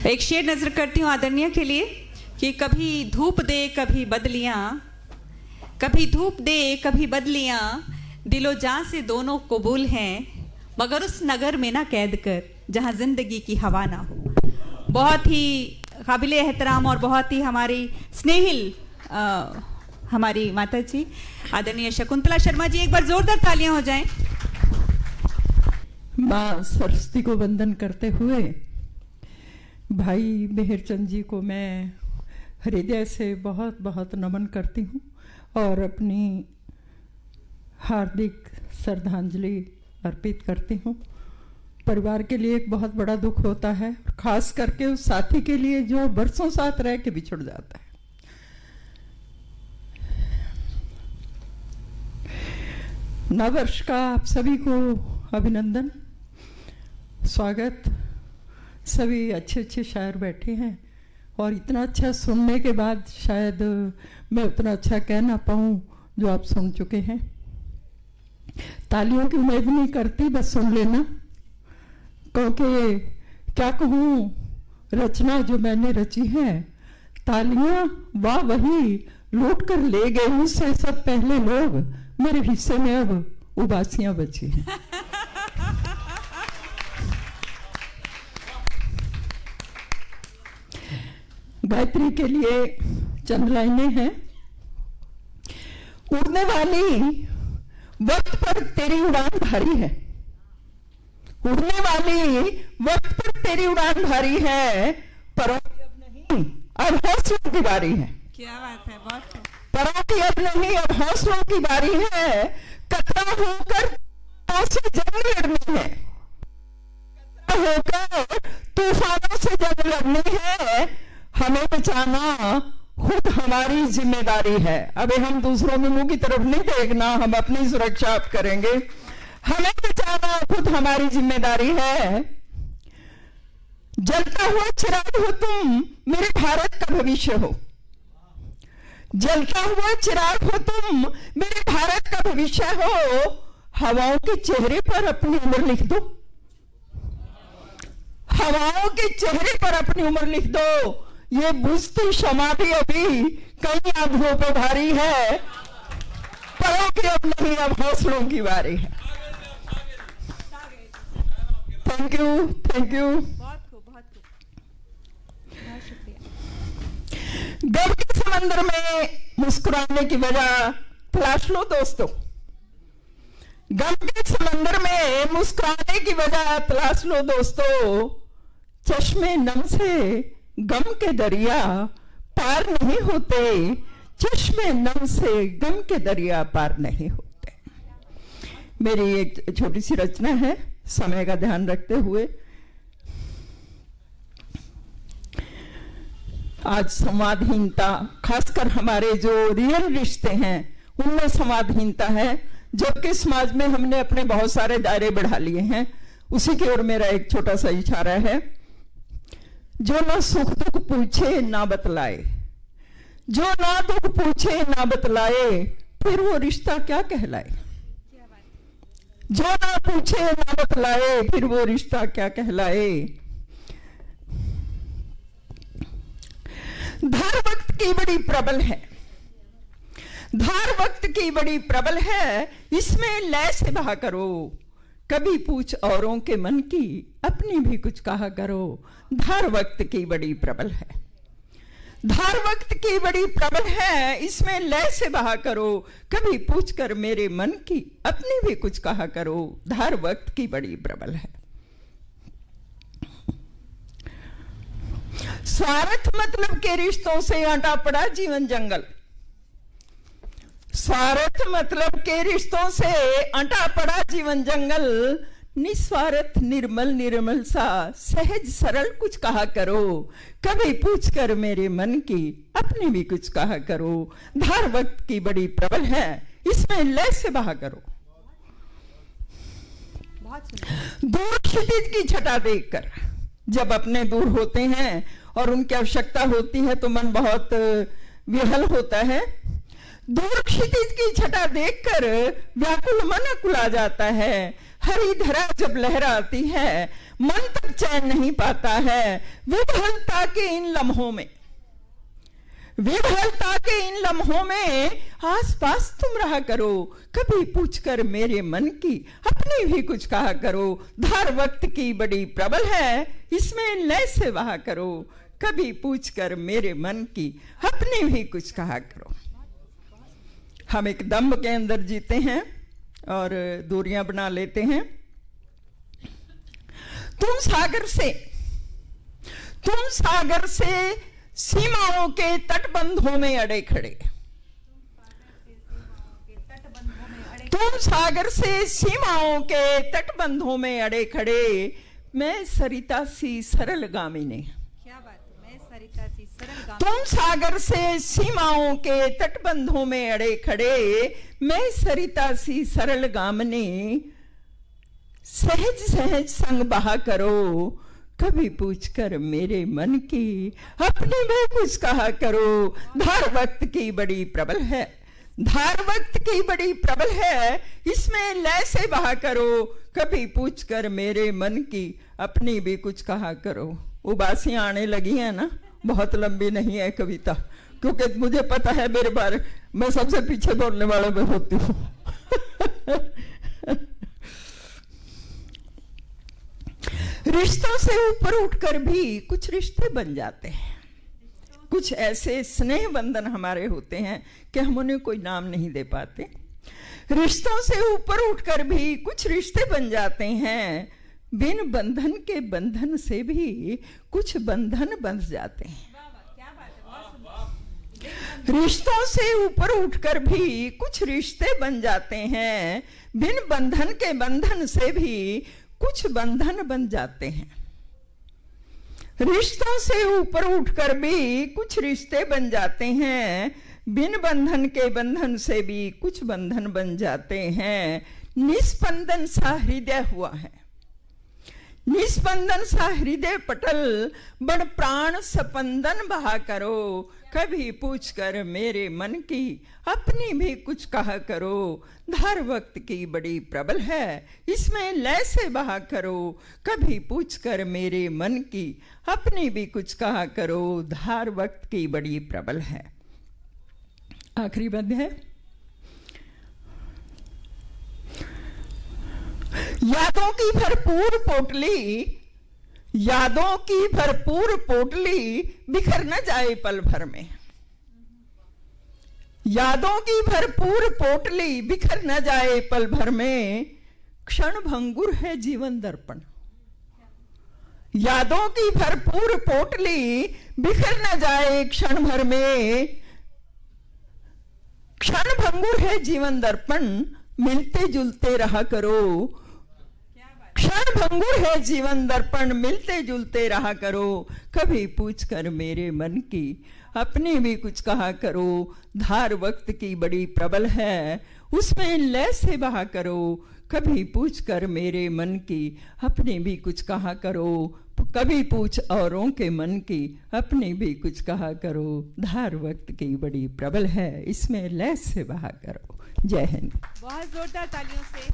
एक शेर नजर करती हूँ आदरणीय के लिए कि कभी धूप दे कभी बदलियाँ, कभी धूप दे कभी बदलियाँ, दिलो जान से दोनों कबूल हैं, मगर उस नगर में ना कैद कर जहाँ जिंदगी की हवा ना हो। बहुत ही काबिल एहतराम और बहुत ही हमारी स्नेहिल हमारी माता जी आदरणीय शकुंतला शर्मा जी, एक बार जोरदार तालियां हो जाएं। माँ सरस्वती को वंदन करते हुए भाई मेहरचंद जी को मैं हृदय से बहुत बहुत नमन करती हूँ और अपनी हार्दिक श्रद्धांजलि अर्पित करती हूँ। परिवार के लिए एक बहुत बड़ा दुख होता है, खास करके उस साथी के लिए जो बरसों साथ रह के बिछुड़ जाता है। नववर्ष का आप सभी को अभिनंदन, स्वागत। सभी अच्छे अच्छे शायर बैठे हैं और इतना अच्छा सुनने के बाद शायद मैं उतना अच्छा कह ना पाऊँ जो आप सुन चुके हैं। तालियों की उम्मीद नहीं करती, बस सुन लेना, क्योंकि क्या कहूँ, रचना जो मैंने रची है, तालियां वाह वही लूट कर ले गए मुझसे सब पहले लोग, मेरे हिस्से में अब उबासियां बची हैं। गायत्री के लिए चंद लाइनें हैं। उड़ने वाली वक्त पर तेरी उड़ान भारी है, उड़ने वाली वक्त पर तेरी उड़ान भारी है, परों की अब नहीं अब हौसलों की बारी है। क्या बात है, बहुत परों की अब नहीं अब हौसलों की बारी है, कतरा होकर से जंग लड़नी है, कतरा होकर तूफानों से जंग लड़नी है, हमें बचाना खुद हमारी जिम्मेदारी है। अबे हम दूसरों के मुंह की तरफ नहीं देखना, हम अपनी सुरक्षा आप करेंगे, हमें बचाना खुद हमारी जिम्मेदारी है। जलता हुआ चिराग हो तुम, मेरे भारत का भविष्य हो, जलता हुआ चिराग हो तुम, मेरे भारत का भविष्य हो, हवाओं के चेहरे पर अपनी उम्र लिख दो, हवाओं के चेहरे पर अपनी उम्र लिख दो, ये बुझती शमा भी अभी कई आंखों पे भारी है, परों की अब नहीं अब हौसलों की बारी है। Thank you, thank you. बहुत खूब, बहुत खूब, बहुत शुक्रिया। गम के समंदर में मुस्कुराने की वजह तलाश लो दोस्तों, गम के समंदर में मुस्कुराने की वजह तलाश लो दोस्तों, चश्मे नम से गम के दरिया पार नहीं होते, चश्मे नम से गम के दरिया पार नहीं होते। मेरी एक छोटी सी रचना है, समय का ध्यान रखते हुए। आज संवादहीनता, खासकर हमारे जो रियल रिश्ते हैं उनमें संवादहीनता है, जबकि समाज में हमने अपने बहुत सारे दायरे बढ़ा लिए हैं। उसी की ओर मेरा एक छोटा सा इशारा है। जो ना सुख दुख पूछे ना बतलाए, जो ना दुख पूछे ना बतलाए, फिर वो रिश्ता क्या कहलाए, जो ना पूछे ना बतलाए, फिर वो रिश्ता क्या कहलाए। धार वक्त की बड़ी प्रबल है, धार वक्त की बड़ी प्रबल है, इसमें लय से बहा करो, कभी पूछ औरों के मन की अपनी भी कुछ कहा करो। धार वक्त की बड़ी प्रबल है, धार वक्त की बड़ी प्रबल है, इसमें लय से बहा करो, कभी पूछ कर मेरे मन की अपनी भी कुछ कहा करो। धार वक्त की बड़ी प्रबल है। स्वार्थ मतलब के रिश्तों से आटा पड़ा जीवन जंगल, स्वार्थ मतलब के रिश्तों से अंटा पड़ा जीवन जंगल, निस्वार्थ निर्मल निर्मल सा सहज सरल कुछ कहा करो, कभी पूछ कर मेरे मन की अपनी भी कुछ कहा करो। धार वक्त की बड़ी प्रबल है, इसमें लय से बहा करो। दूर क्षितिज की छटा देखकर जब अपने दूर होते हैं और उनकी आवश्यकता होती है तो मन बहुत विहल होता है। दूर क्षितिज की छटा देखकर व्याकुल मन अकुला जाता है, हरी धरा जब लहराती है, मन तक चैन नहीं पाता है। विभलता के इन लम्हों में, विभलता के इन लम्हों में आसपास तुम रहा करो। कभी पूछकर मेरे मन की अपनी भी कुछ कहा करो। धार वक्त की बड़ी प्रबल है, इसमें लय से बहा करो। कभी पूछकर मेरे मन की अपनी भी कुछ कहा करो। हम एक दम्भ के अंदर जीते हैं और दूरियां बना लेते हैं। तुम सागर से सीमाओं के तटबंधों में अड़े खड़े। तुम सागर से सीमाओं के तटबंधों में अड़े खड़े। मैं सरिता सी सरल गामिनी। क्या बात है, मैं सरिता सी सरल गामिनी। तुम सागर से सीमाओं के तटबंधों में अड़े खड़े। मैं सरिता सी सरल गामिनी। सहज सहज संग बहा करो। कभी पूछकर मेरे मन की अपनी में कुछ कहा करो। धार वक्त की बड़ी प्रबल है, धार वक्त की बड़ी प्रबल है, इसमें लय से बहा करो। कभी पूछकर मेरे मन की अपनी भी कुछ कहा करो। उबासियां आने लगी हैं ना, बहुत लंबी नहीं है कविता, क्योंकि मुझे पता है मेरे बारे मैं सबसे पीछे बोलने वाला मैं होती हूँ। रिश्तों से ऊपर उठकर भी कुछ रिश्ते बन जाते हैं। कुछ ऐसे स्नेह बंधन हमारे होते हैं कि हम उन्हें कोई नाम नहीं दे पाते। रिश्तों से ऊपर उठकर भी कुछ रिश्ते बन जाते हैं। बिन बंधन के बंधन से भी कुछ बंधन बंध जाते हैं। रिश्तों से ऊपर उठकर भी कुछ रिश्ते बन जाते हैं। बिन बंधन के बंधन से भी कुछ बंधन बन जाते हैं। रिश्तों से ऊपर उठकर भी कुछ रिश्ते बन जाते हैं। बिन बंधन के बंधन से भी कुछ बंधन बन जाते हैं। निस्पंदन सा हृदय हुआ है, निस्पंदन सा हृदय पटल। बड़ प्राण स्पंदन बहा करो। कभी पूछकर मेरे मन की अपनी भी कुछ कहा करो। धार वक्त की बड़ी प्रबल है, इसमें लय से बहा करो। कभी पूछकर मेरे मन की अपनी भी कुछ कहा करो। धार वक्त की बड़ी प्रबल है। आखिरी पद है, यादों की भरपूर पोटली, यादों की भरपूर पोटली बिखर न जाए पल भर में। यादों की भरपूर पोटली बिखर न जाए पल भर में। क्षण भंगुर है जीवन दर्पण। यादों की भरपूर पोटली बिखर न जाए क्षण भर में। क्षण भंगुर है जीवन दर्पण, मिलते जुलते रहा करो। क्षण भंगुर है जीवन दर्पण, मिलते जुलते रहा करो। कभी पूछकर मेरे मन की अपनी भी कुछ कहा करो। धार वक्त की बड़ी प्रबल है, उसमें लय से बहा करो। कभी पूछकर मेरे मन की अपनी भी कुछ कहा करो। कभी पूछ औरों के मन की अपनी भी कुछ कहा करो। धार वक्त की बड़ी प्रबल है, इसमें लय से बहा करो। जय हिंद। बहुत जोरदार तालियों से